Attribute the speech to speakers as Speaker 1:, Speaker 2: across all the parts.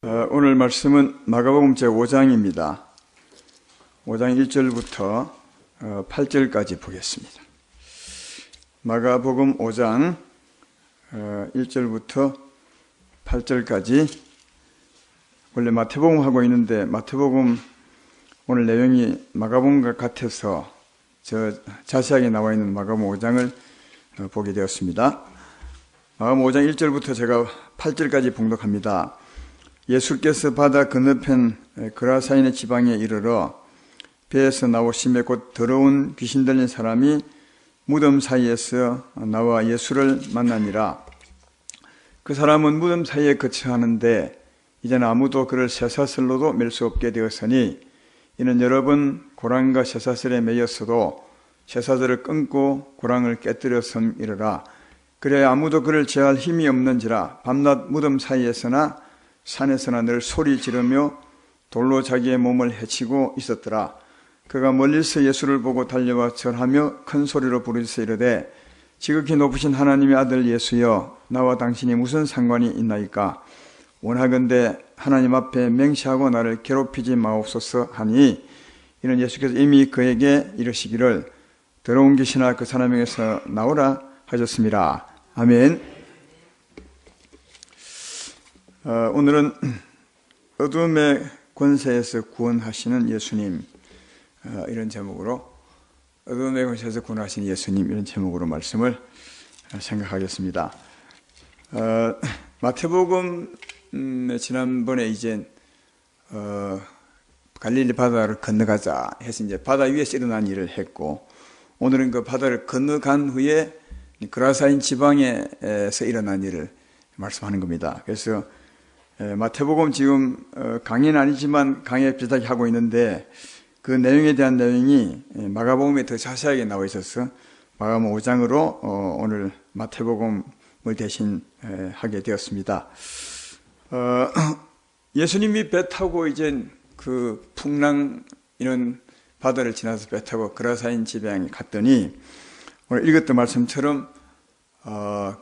Speaker 1: 오늘 말씀은 마가복음 제5장입니다. 5장 1절부터 8절까지 보겠습니다. 마가복음 5장 1절부터 8절까지. 원래 마태복음 하고 있는데 마태복음 오늘 내용이 마가복음과 같아서 자세하게 나와 있는 마가복음 5장을 보게 되었습니다. 마가복음 5장 1절부터 제가 8절까지 봉독합니다. 예수께서 바다 건너편 그라사인의 지방에 이르러 배에서 나오시매 곧 더러운 귀신 들린 사람이 무덤 사이에서 나와 예수를 만나니라. 그 사람은 무덤 사이에 거처하는데 이제는 아무도 그를 쇠사슬로도 맬 수 없게 되었으니 이는 여러 번 고랑과 쇠사슬에 매였어도 쇠사슬을 끊고 고랑을 깨뜨렸음이르라. 그래야 아무도 그를 제할 힘이 없는지라. 밤낮 무덤 사이에서나 산에서나 늘 소리 지르며 돌로 자기의 몸을 해치고 있었더라. 그가 멀리서 예수를 보고 달려와 절하며 큰 소리로 부르짖어 이르되 지극히 높으신 하나님의 아들 예수여, 나와 당신이 무슨 상관이 있나이까? 원하건대 하나님 앞에 맹세하고 나를 괴롭히지 마옵소서 하니, 이는 예수께서 이미 그에게 이르시기를 더러운 귀신아 그 사람에게서 나오라 하셨습니다. 아멘. 오늘은 어둠의 권세에서 구원하시는 예수님, 이런 제목으로, 어둠의 권세에서 구원하시는 예수님, 이런 제목으로 말씀을 생각하겠습니다. 마태복음 지난번에 이제 갈릴리 바다를 건너가자 해서 이제 바다 위에서 일어난 일을 했고, 오늘은 그 바다를 건너간 후에 그라사인 지방에서 일어난 일을 말씀하는 겁니다. 그래서 마태복음 지금 강의는 아니지만 강의 비슷하게 하고 있는데 그 내용에 대한 내용이 마가복음에 더 자세하게 나와 있어서 마가복음 5장으로 오늘 마태복음을 대신 하게 되었습니다. 예수님이 배 타고 이제 그 풍랑 이런 바다를 지나서 배 타고 그라사인 지방에 갔더니 오늘 읽었던 말씀처럼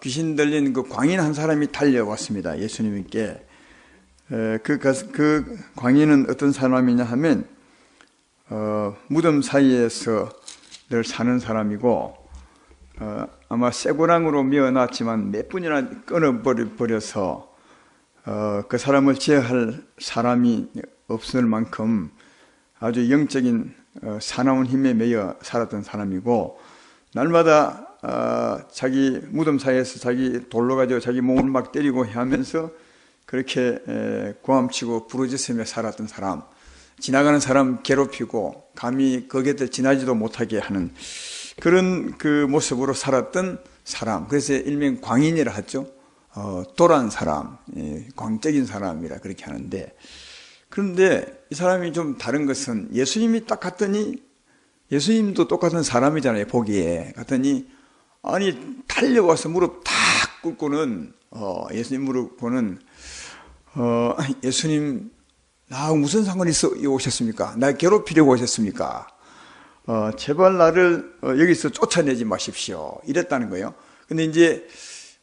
Speaker 1: 귀신 들린 그 광인 한 사람이 달려왔습니다. 예수님께. 그 광인은 어떤 사람이냐 하면 무덤 사이에서 늘 사는 사람이고, 아마 쇠고랑으로 메어놨지만 몇 분이나 끊어버려서 그 사람을 제어할 사람이 없을 만큼 아주 영적인 사나운 힘에 매여 살았던 사람이고, 날마다 자기 무덤 사이에서 자기 돌로 가지고 자기 몸을 막 때리고 하면서 그렇게 고함치고 부르짖으며 살았던 사람, 지나가는 사람 괴롭히고 감히 그 곁을 지나지도 못하게 하는 그런 그 모습으로 살았던 사람, 그래서 일명 광인이라 하죠. 도란 사람, 광적인 사람이라 그렇게 하는데, 그런데 이 사람이 좀 다른 것은 예수님이 딱 갔더니, 예수님도 똑같은 사람이잖아요, 보기에. 갔더니 아니 달려와서 무릎 탁 꿇고는 예수님 무릎 꿇고는 예수님 나하고 무슨 상관이 있어 오셨습니까? 날 괴롭히려고 오셨습니까? 제발 나를 여기서 쫓아내지 마십시오, 이랬다는 거예요. 근데 이제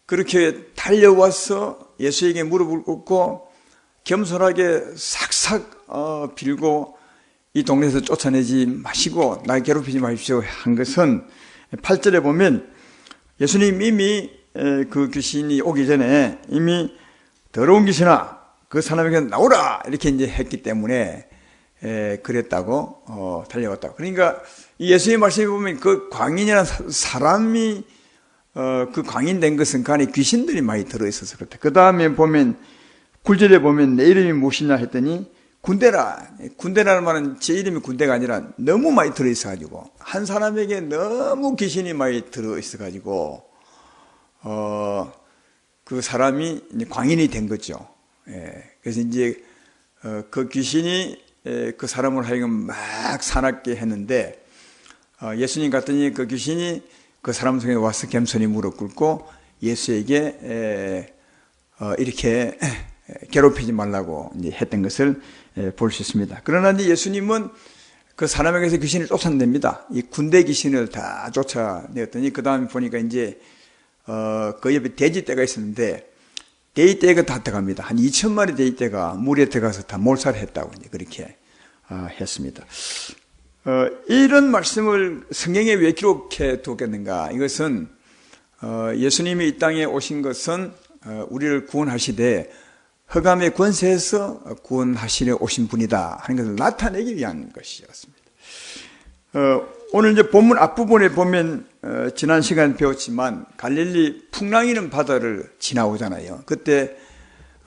Speaker 1: 그렇게 달려와서 예수에게 무릎을 꿇고 겸손하게 삭삭 빌고 이 동네에서 쫓아내지 마시고 날 괴롭히지 마십시오 한 것은 8절에 보면 예수님 이미 그 귀신이 오기 전에 이미 더러운 귀신아 그 사람에게 나오라 이렇게 이제 했기 때문에 그랬다고 달려왔다고. 그러니까 이 예수의 말씀에 보면 그 광인이라는 사람이 그 광인 된 것은 그 안에 귀신들이 많이 들어있어서 그렇다. 그 다음에 보면 9절에 보면 내 이름이 무엇이냐 했더니 군대라. 군대라는 말은 제 이름이 군대가 아니라 너무 많이 들어있어가지고 한 사람에게 너무 귀신이 많이 들어있어가지고 그 사람이 이제 광인이 된 거죠. 그래서 이제 그 귀신이 그 사람을 하여금 막 사납게 했는데 예수님 갔더니 그 귀신이 그 사람 속에 와서 겸손히 무릎 꿇고 예수에게 이렇게 괴롭히지 말라고 이제 했던 것을 볼 수 있습니다. 그러나 이제 예수님은 그 사람에게서 귀신을 쫓아냅니다. 이 군대 귀신을 다 쫓아내었더니 그 다음에 보니까 이제 그 옆에 돼지떼가 있었는데 돼지떼가 다 들어갑니다. 한 2,000마리 돼지떼가 물에 들어가서 다 몰살했다고 그렇게 했습니다. 이런 말씀을 성경에 왜 기록해 두겠는가? 이것은 예수님이 이 땅에 오신 것은 우리를 구원하시되 흑암의 권세에서 구원하시려 오신 분이다 하는 것을 나타내기 위한 것이었습니다. 오늘 이제 본문 앞부분에 보면 지난 시간에 배웠지만 갈릴리 풍랑이는 바다를 지나오잖아요. 그때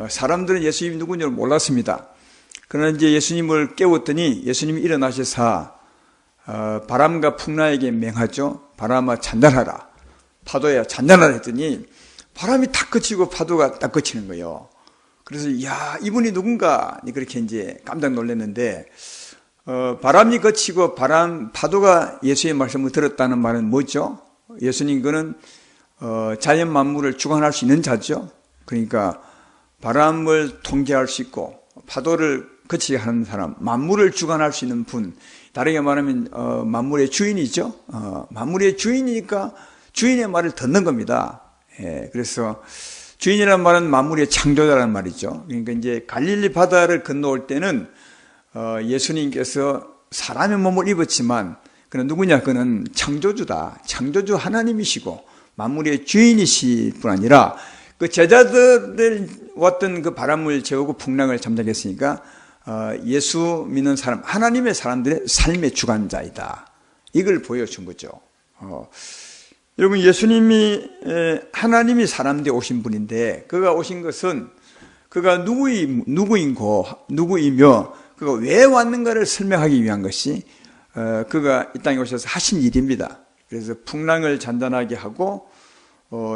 Speaker 1: 사람들은 예수님이 누구인지 몰랐습니다. 그러나 이제 예수님을 깨웠더니 예수님이 일어나셔서 바람과 풍랑에게 맹하죠. 바람아 잔잔하라, 파도야 잔잔하라 했더니 바람이 탁 그치고 파도가 딱 그치는 거예요. 그래서 야, 이분이 누군가 그렇게 이제 깜짝 놀랐는데 바람이 그치고 파도가 예수의 말씀을 들었다는 말은 뭐죠? 예수님 그는 자연 만물을 주관할 수 있는 자죠. 그러니까 바람을 통제할 수 있고 파도를 그치게 하는 사람, 만물을 주관할 수 있는 분, 다르게 말하면 만물의 주인이죠. 만물의 주인이니까 주인의 말을 듣는 겁니다. 그래서 주인이라는 말은 만물의 창조자라는 말이죠. 그러니까 이제 갈릴리 바다를 건너올 때는 예수님께서 사람의 몸을 입었지만 그는 누구냐? 그는 창조주다. 창조주 하나님이시고 만물의 주인이실 뿐 아니라 그 제자들을 왔던 그 바람을 재우고 풍랑을 잠자게 했으니까 예수 믿는 사람, 하나님의 사람들의 삶의 주관자이다. 이걸 보여준 거죠. 여러분, 예수님이 하나님이 사람 되어 오신 분인데 그가 오신 것은 그가 누구이며 그가 왜 왔는가를 설명하기 위한 것이 그가 이 땅에 오셔서 하신 일입니다. 그래서 풍랑을 잔잔하게 하고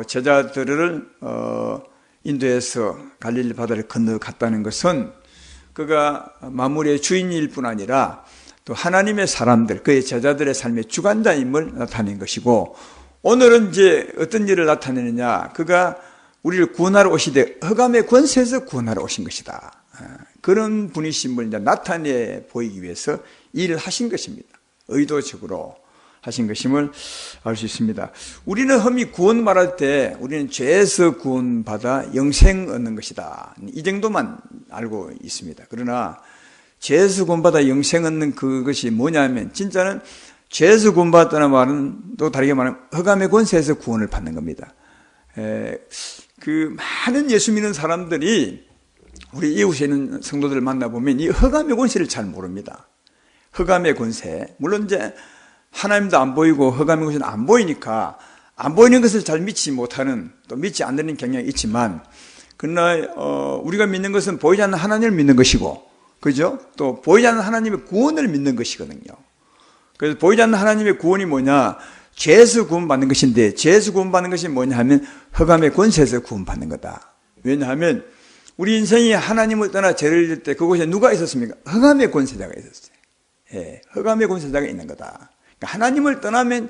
Speaker 1: 제자들을 인도해서 갈릴리 바다를 건너갔다는 것은 그가 만물의 주인일 뿐 아니라 또 하나님의 사람들, 그의 제자들의 삶의 주관자임을 나타낸 것이고, 오늘은 이제 어떤 일을 나타내느냐? 그가 우리를 구원하러 오시되 흑암의 권세에서 구원하러 오신 것이다. 그런 분이심을 이제 나타내 보이기 위해서 일을 하신 것입니다. 의도적으로 하신 것임을 알 수 있습니다. 우리는 험히 구원 말할 때 우리는 죄에서 구원받아 영생 얻는 것이다. 이 정도만 알고 있습니다. 그러나 죄에서 구원받아 영생 얻는 그것이 뭐냐면 진짜는 죄에서 구원받았다는 말은 또 다르게 말하면 흑암의 권세에서 구원을 받는 겁니다. 그 많은 예수 믿는 사람들이 우리 이웃에 있는 성도들을 만나보면 이 흑암의 권세를 잘 모릅니다. 흑암의 권세. 물론 이제 하나님도 안 보이고 흑암의 권세는 안 보이니까 안 보이는 것을 잘 믿지 못하는, 또 믿지 않는 경향이 있지만, 그러나 우리가 믿는 것은 보이지 않는 하나님을 믿는 것이고, 그죠? 또 보이지 않는 하나님의 구원을 믿는 것이거든요. 그래서 보이지 않는 하나님의 구원이 뭐냐? 죄에서 구원받는 것인데, 죄에서 구원받는 것이 뭐냐 하면 흑암의 권세에서 구원받는 거다. 왜냐하면 우리 인생이 하나님을 떠나 죄를 지을 때 그곳에 누가 있었습니까? 흑암의 권세자가 있었어요. 예, 흑암의 권세자가 있는 거다. 그러니까 하나님을 떠나면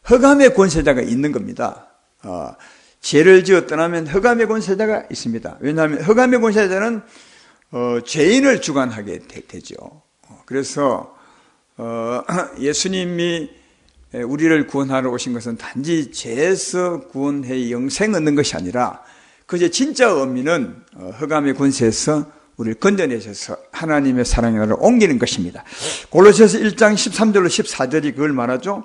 Speaker 1: 흑암의 권세자가 있는 겁니다. 죄를 지어 떠나면 흑암의 권세자가 있습니다. 왜냐하면 흑암의 권세자는 죄인을 주관하게 되죠. 그래서 예수님이 우리를 구원하러 오신 것은 단지 죄에서 구원해 영생 얻는 것이 아니라 그의 진짜 의미는 흑암의 권세에서 우리를 건져내셔서 하나님의 사랑의 나라를 옮기는 것입니다. 골로새서 1장 13절로 14절이 그걸 말하죠.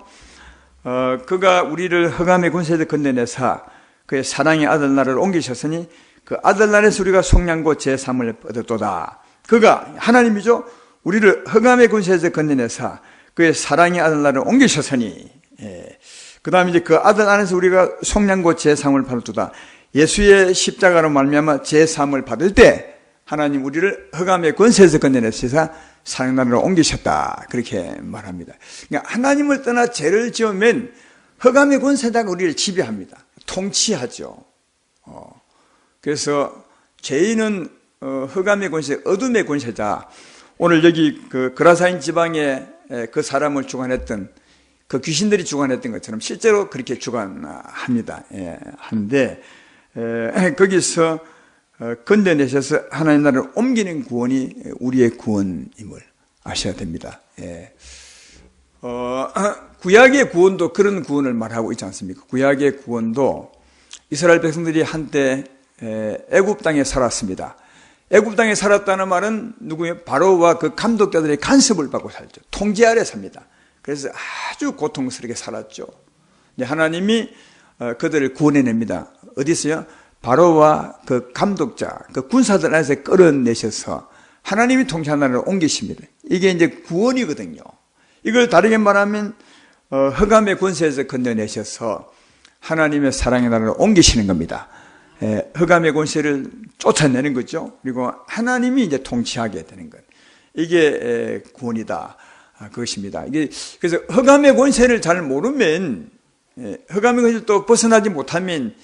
Speaker 1: 그가 우리를 흑암의 권세에서 건져내사 그의 사랑의 아들 나라를 옮기셨으니 그 아들 나라에서 우리가 속량고 제3을 얻었도다. 그가 하나님이죠. 우리를 흑암의 권세에서 건져내사 그의 사랑의 아들 나라를 옮기셨으니, 그 다음에 이제 그 아들 안에서 우리가 속량고 제3을 받았도다. 예수의 십자가로 말미암아 제3을 받을 때 하나님 우리를 흑암의 권세에서 건져내셔서 사랑의 나라로 옮기셨다. 그렇게 말합니다. 그러니까 하나님을 떠나 죄를 지으면 흑암의 권세자가 우리를 지배합니다. 통치하죠. 그래서 죄인은 흑암의 권세, 어둠의 권세자. 오늘 여기 그 그라사인 지방에 그 사람을 주관했던 그 귀신들이 주관했던 것처럼 실제로 그렇게 주관합니다. 하는데 거기서 건져내셔서 하나님 나라를 옮기는 구원이 우리의 구원임을 아셔야 됩니다. 구약의 구원도 그런 구원을 말하고 있지 않습니까? 구약의 구원도 이스라엘 백성들이 한때 애굽 땅에 살았습니다. 애굽 땅에 살았다는 말은 누구예요? 바로와 그 감독자들의 간섭을 받고 살죠. 통제 아래 삽니다. 그래서 아주 고통스럽게 살았죠. 하나님이 그들을 구원해냅니다. 어디서요? 바로와 그 감독자, 그 군사들 안에서 끌어내셔서 하나님이 통치하는 나라로 옮기십니다. 이게 이제 구원이거든요. 이걸 다르게 말하면 흑암의 권세에서 건져내셔서 하나님의 사랑의 나라로 옮기시는 겁니다. 흑암의 권세를 쫓아내는 거죠. 그리고 하나님이 이제 통치하게 되는 것. 이게 구원이다. 그것입니다. 이게 그래서 흑암의 권세를 잘 모르면, 흑암의 권세를 또 벗어나지 못하면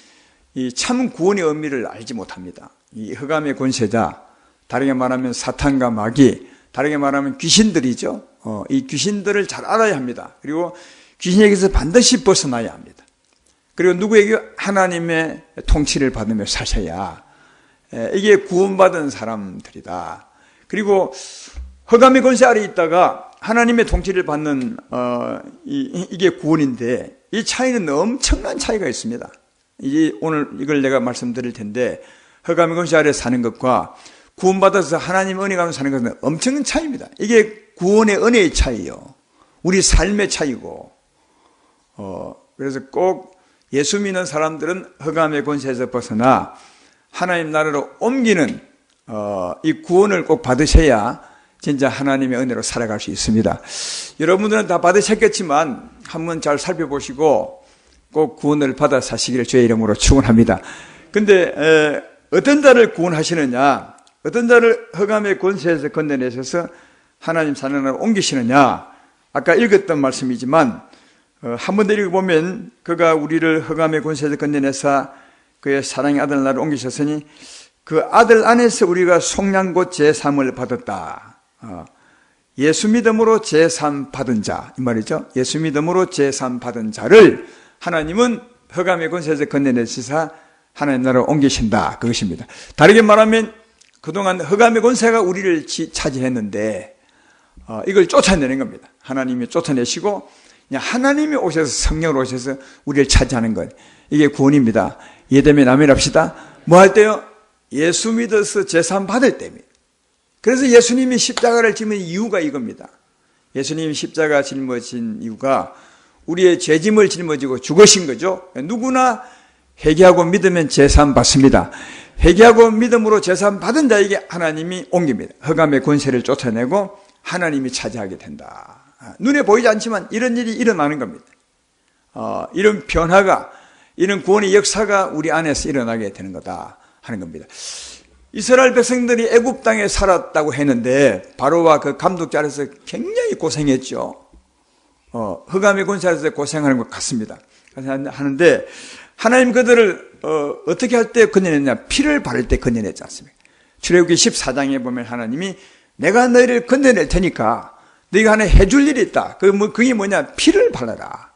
Speaker 1: 이 참 구원의 의미를 알지 못합니다. 이 흑암의 권세자, 다르게 말하면 사탄과 마귀, 다르게 말하면 귀신들이죠. 이 귀신들을 잘 알아야 합니다. 그리고 귀신에게서 반드시 벗어나야 합니다. 그리고 누구에게? 하나님의 통치를 받으며 사셔야 이게 구원받은 사람들이다. 그리고 흑암의 권세 아래 있다가 하나님의 통치를 받는 이게 구원인데, 이 차이는 엄청난 차이가 있습니다. 오늘 이걸 내가 말씀드릴 텐데, 흑암의 권세 아래 사는 것과 구원받아서 하나님 은혜 가운데 사는 것은 엄청난 차이입니다. 이게 구원의 은혜의 차이요, 우리 삶의 차이고, 그래서 꼭 예수 믿는 사람들은 흑암의 권세에서 벗어나 하나님 나라로 옮기는 이 구원을 꼭 받으셔야 진짜 하나님의 은혜로 살아갈 수 있습니다. 여러분들은 다 받으셨겠지만 한번 잘 살펴보시고 꼭 구원을 받아 사시기를 주의 이름으로 축원합니다. 근데 어떤 자를 구원하시느냐, 어떤 자를 흑암의 권세에서 건져내셔서 하나님 사는 나라로 옮기시느냐, 아까 읽었던 말씀이지만 한 번 더 읽어보면, 그가 우리를 흑암의 권세에서 건져내사 그의 사랑의 아들 나라로 옮기셨으니 그 아들 안에서 우리가 속량 곧 제3을 받았다. 예수 믿음으로 제3 받은 자, 이 말이죠. 예수 믿음으로 제3 받은 자를 하나님은 흑암의 권세에서 건져내시사 하나님 나라로 옮기신다. 그것입니다. 다르게 말하면 그동안 흑암의 권세가 우리를 차지했는데 이걸 쫓아내는 겁니다. 하나님이 쫓아내시고 하나님이 오셔서, 성령으로 오셔서 우리를 차지하는 것. 이게 구원입니다. 이해되면 아멘 합시다. 뭐 할 때요? 예수 믿어서 제3 받을 때입니다. 그래서 예수님이 십자가를 지는 이유가 이겁니다. 예수님이 십자가 짊어진 이유가 우리의 죄짐을 짊어지고 죽으신 거죠. 누구나 회개하고 믿으면 제3 받습니다. 회개하고 믿음으로 제3 받은 자에게 하나님이 옮깁니다. 흑암의 권세를 쫓아내고 하나님이 차지하게 된다. 눈에 보이지 않지만 이런 일이 일어나는 겁니다. 이런 변화가, 이런 구원의 역사가 우리 안에서 일어나게 되는 거다 하는 겁니다. 이스라엘 백성들이 애굽 땅에 살았다고 했는데 바로와 그 감독자 아래서 굉장히 고생했죠. 흑암의 권세 아래서 고생하는 것 같습니다. 하는데 하나님 그들을 어떻게 할 때 건져냈냐? 피를 바를 때 건져냈지 않습니까? 출애굽기 14장에 보면 하나님이 내가 너희를 건져낼 테니까 너희가 하나 해줄 일이 있다. 그게 뭐냐? 피를 발라라.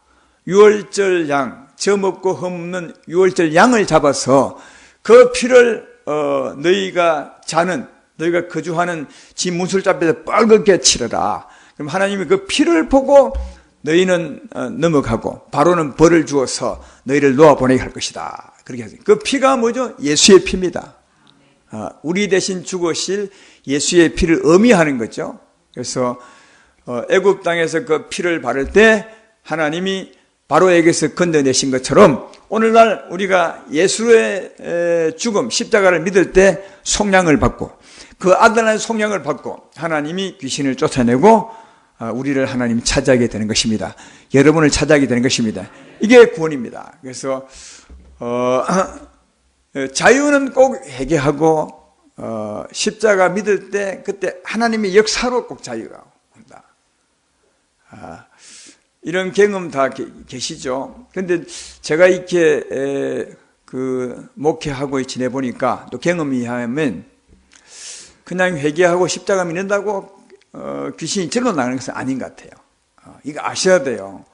Speaker 1: 유월절 양, 점 없고 흠 없는 유월절 양을 잡아서 그 피를 너희가 거주하는 지 문술잡이에서 빨갛게 칠하라. 그럼 하나님이 그 피를 보고 너희는 넘어가고 바로는 벌을 주어서 너희를 놓아보내게 할 것이다. 그렇게 하세요. 그 피가 뭐죠? 예수의 피입니다. 우리 대신 죽으실 예수의 피를 의미하는 거죠. 그래서 애굽 땅에서 그 피를 바를 때 하나님이 바로에게서 건져내신 것처럼 오늘날 우리가 예수의 죽음, 십자가를 믿을 때 속량을 받고 그 아들 안에 속량을 받고 하나님이 귀신을 쫓아내고 우리를 하나님이 차지하게 되는 것입니다. 여러분을 차지하게 되는 것입니다. 이게 구원입니다. 그래서 자유는 꼭 회개하고 십자가 믿을 때 그때 하나님의 역사로 꼭 자유가 온다. 이런 경험 다 계시죠. 그런데 제가 이렇게 목회하고 지내보니까 또 경험이 하면 그냥 회개하고 십자가 믿는다고 귀신이 절로 나가는 것은 아닌 것 같아요. 이거 아셔야 돼요.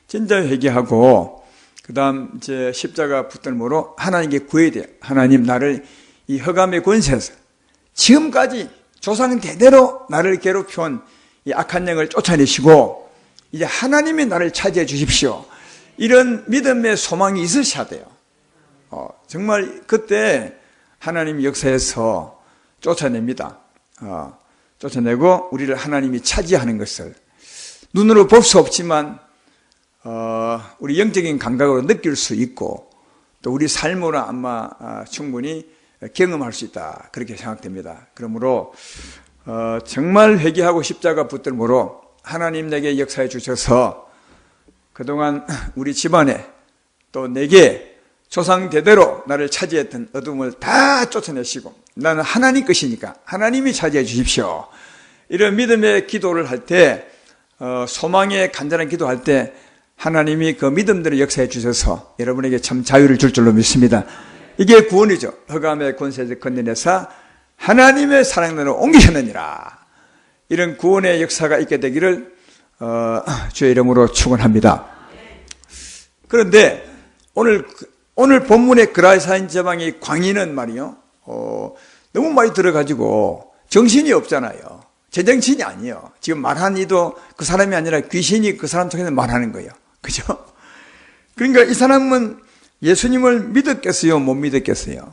Speaker 1: 진짜 회개하고 그 다음 이제 십자가 붙들므로 하나님께 구해야 돼요. 하나님, 나를 이 흑암의 권세에서 지금까지 조상 대대로 나를 괴롭혀온 이 악한 영을 쫓아내시고 이제 하나님이 나를 차지해 주십시오. 이런 믿음의 소망이 있으셔야 돼요. 정말 그때 하나님 역사에서 쫓아냅니다. 쫓아내고 우리를 하나님이 차지하는 것을 눈으로 볼 수 없지만 우리 영적인 감각으로 느낄 수 있고 또 우리 삶으로 아마 충분히 경험할 수 있다, 그렇게 생각됩니다. 그러므로 정말 회개하고 십자가 붙들므로 하나님 내게 역사해 주셔서 그동안 우리 집안에 또 내게 조상 대대로 나를 차지했던 어둠을 다 쫓아내시고 나는 하나님 것이니까 하나님이 차지해 주십시오, 이런 믿음의 기도를 할 때, 소망의 간절한 기도할 때 하나님이 그 믿음대로 역사해 주셔서 여러분에게 참 자유를 줄 줄로 믿습니다. 이게 구원이죠. 흑암의 권세적 건너내사 하나님의 사랑으로 옮기셨느니라. 이런 구원의 역사가 있게 되기를 주의 이름으로 축원합니다. 그런데 오늘 본문의 그라사인 제방의 광인은 말이요, 너무 많이 들어가지고 정신이 없잖아요. 제정신이 아니에요. 지금 말한 이도 그 사람이 아니라 귀신이 그 사람 통해서 말하는 거예요. 그죠? 그러니까 이 사람은 예수님을 믿었겠어요? 못 믿었겠어요?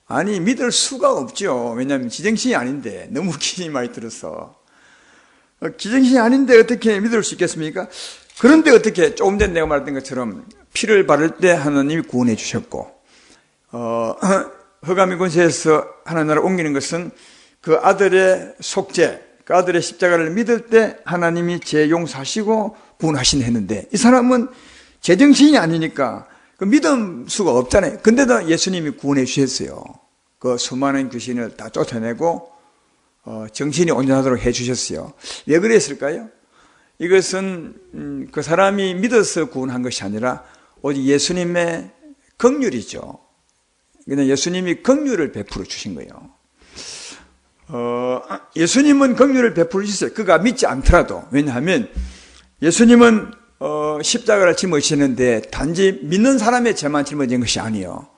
Speaker 1: 아니, 믿을 수가 없죠. 왜냐하면 지정신이 아닌데, 너무 귀신이 많이 들어서. 지정신이 아닌데 어떻게 믿을 수 있겠습니까? 그런데 어떻게, 조금 전에 내가 말했던 것처럼 피를 바를 때 하나님이 구원해 주셨고, 흑암의 권세에서 하나님 나라를 옮기는 것은 그 아들의 속죄, 그 아들의 십자가를 믿을 때 하나님이 죄 용서하시고 구원하신다 했는데, 이 사람은 제정신이 아니니까 그 믿을 수가 없잖아요. 근데도 예수님이 구원해 주셨어요. 그 수많은 귀신을 다 쫓아내고 정신이 온전하도록 해 주셨어요. 왜 그랬을까요? 이것은 그 사람이 믿어서 구원한 것이 아니라 오직 예수님의 긍휼이죠. 그냥 예수님이 긍휼을 베풀어 주신 거예요. 예수님은 긍휼을 베풀어 주셨어요. 그가 믿지 않더라도. 왜냐하면 예수님은 십자가를 짊어지셨는데 단지 믿는 사람의 죄만 짊어진 것이 아니에요.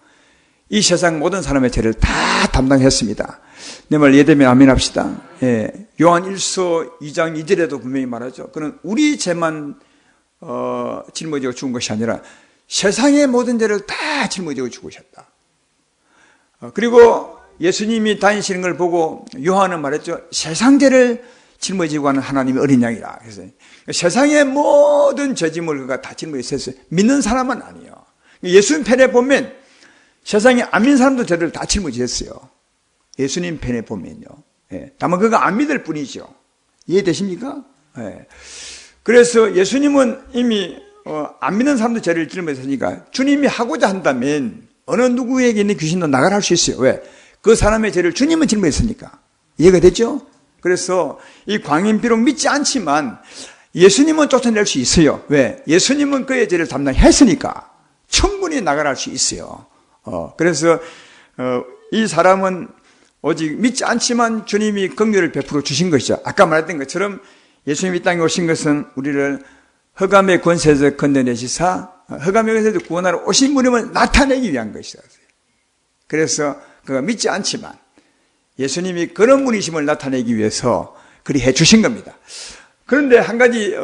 Speaker 1: 이 세상 모든 사람의 죄를 다 담당했습니다. 내 말 이해되면 아멘 합시다. 예, 요한 1서 2장 2절에도 분명히 말하죠. 그는 우리 죄만 짊어지고 죽은 것이 아니라 세상의 모든 죄를 다 짊어지고 죽으셨다. 그리고 예수님이 다니시는 걸 보고 요한은 말했죠. 세상 죄를 짊어지고 가는 하나님의 어린 양이라. 그래서 세상의 모든 죄짐을 그가 다 짊어졌어요. 믿는 사람은 아니에요. 예수님 편에 보면 세상에 안 믿는 사람도 죄를 다 짊어졌어요. 예수님 편에 보면요. 예, 다만 그가 안 믿을 뿐이죠. 이해되십니까? 예. 그래서 예수님은 이미 안 믿는 사람도 죄를 짊어졌으니까 주님이 하고자 한다면 어느 누구에게 있는 귀신도 나가라 할 수 있어요. 왜? 그 사람의 죄를 주님은 짊어졌으니까. 이해가 됐죠? 그래서 이 광인 비록 믿지 않지만 예수님은 쫓아낼 수 있어요. 왜? 예수님은 그의 죄를 담당했으니까 충분히 나가라 할 수 있어요. 그래서 이 사람은 오직 믿지 않지만 주님이 긍휼을 베풀어 주신 것이죠. 아까 말했던 것처럼 예수님이 이 땅에 오신 것은 우리를 흑암의 권세에서 건너내시사 흑암의 권세에서 구원하러 오신 분임을 나타내기 위한 것이었어요. 그래서 그가 믿지 않지만 예수님이 그런 분이심을 나타내기 위해서 그리 해 주신 겁니다. 그런데 한 가지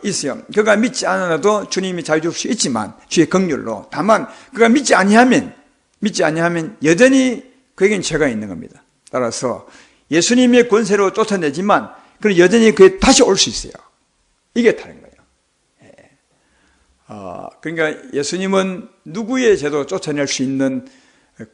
Speaker 1: 있어요. 그가 믿지 않아도 주님이 자유 줄 수 있지만 주의 긍휼로. 다만 그가 믿지 아니하면 여전히 그에겐 죄가 있는 겁니다. 따라서 예수님의 권세로 쫓아내지만 그는 여전히 그에 다시 올 수 있어요. 이게 다른 거예요. 그러니까 예수님은 누구의 죄도 쫓아낼 수 있는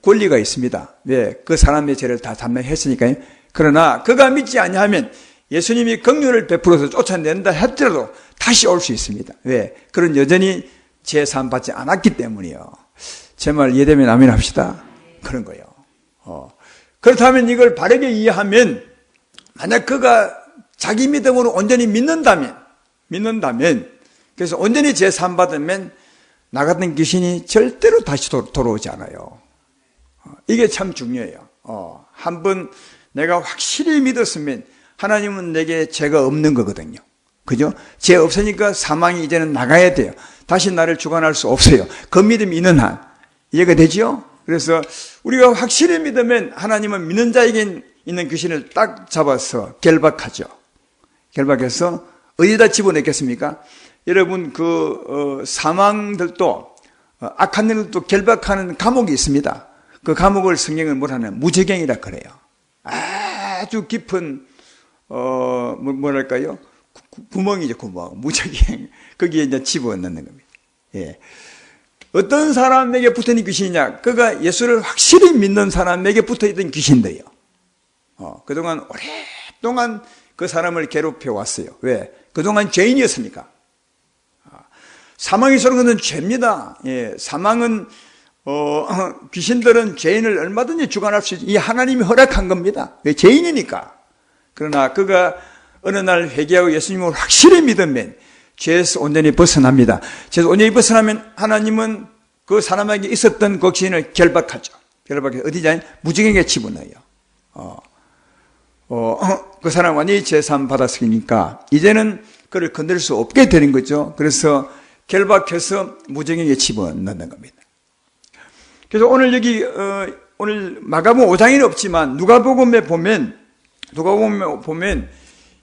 Speaker 1: 권리가 있습니다. 왜? 그 사람의 죄를 다 담당했으니까요. 그러나 그가 믿지 아니하면 예수님이 긍휼을 베풀어서 쫓아낸다 했더라도 다시 올 수 있습니다. 왜? 그는 여전히 죄 사함 받지 않았기 때문이요. 제 말 이해되면 아멘 합시다. 그런 거예요. 그렇다면 이걸 바르게 이해하면 만약 그가 자기 믿음으로 온전히 믿는다면 그래서 온전히 죄 사함 받으면 나 같은 귀신이 절대로 다시 돌아오지 않아요. 이게 참 중요해요. 한번 내가 확실히 믿었으면 하나님은 내게 죄가 없는 거거든요. 그죠? 죄 없으니까 사망이 이제는 나가야 돼요. 다시 나를 주관할 수 없어요. 그 믿음이 있는 한. 이해가 되죠? 그래서 우리가 확실히 믿으면 하나님은 믿는 자에게 있는 귀신을 딱 잡아서 결박하죠. 결박해서 어디다 집어넣겠습니까? 여러분 사망들도 악한 일들도 결박하는 감옥이 있습니다. 그 감옥을 성경은 뭐라는 무저갱이라 그래요. 아주 깊은 뭐랄까요? 구멍이죠, 구멍. 무저갱. 거기에 이제 집어넣는 겁니다. 예. 어떤 사람에게 붙어있는 귀신이냐? 그가 예수를 확실히 믿는 사람에게 붙어있던 귀신들이요. 그동안 오랫동안 그 사람을 괴롭혀 왔어요. 왜? 그동안 죄인이었으니까. 사망이 쏘는 것은 죄입니다. 예. 사망은 귀신들은 죄인을 얼마든지 주관할 수 있지. 이 하나님이 허락한 겁니다. 왜? 죄인이니까. 그러나 그가 어느 날 회개하고 예수님을 확실히 믿으면 죄에서 온전히 벗어납니다. 죄에서 온전히 벗어나면 하나님은 그 사람에게 있었던 그 귀신을 결박하죠. 결박해서 어디냐? 무지개에 집어넣어요. 그 사람 완전히 죄사함 받았으니까 이제는 그를 건들 수 없게 되는 거죠. 그래서 결박해서 무지개에 집어넣는 겁니다. 그래서 오늘 여기 오늘 마가복음 5장에는 없지만 누가복음에 보면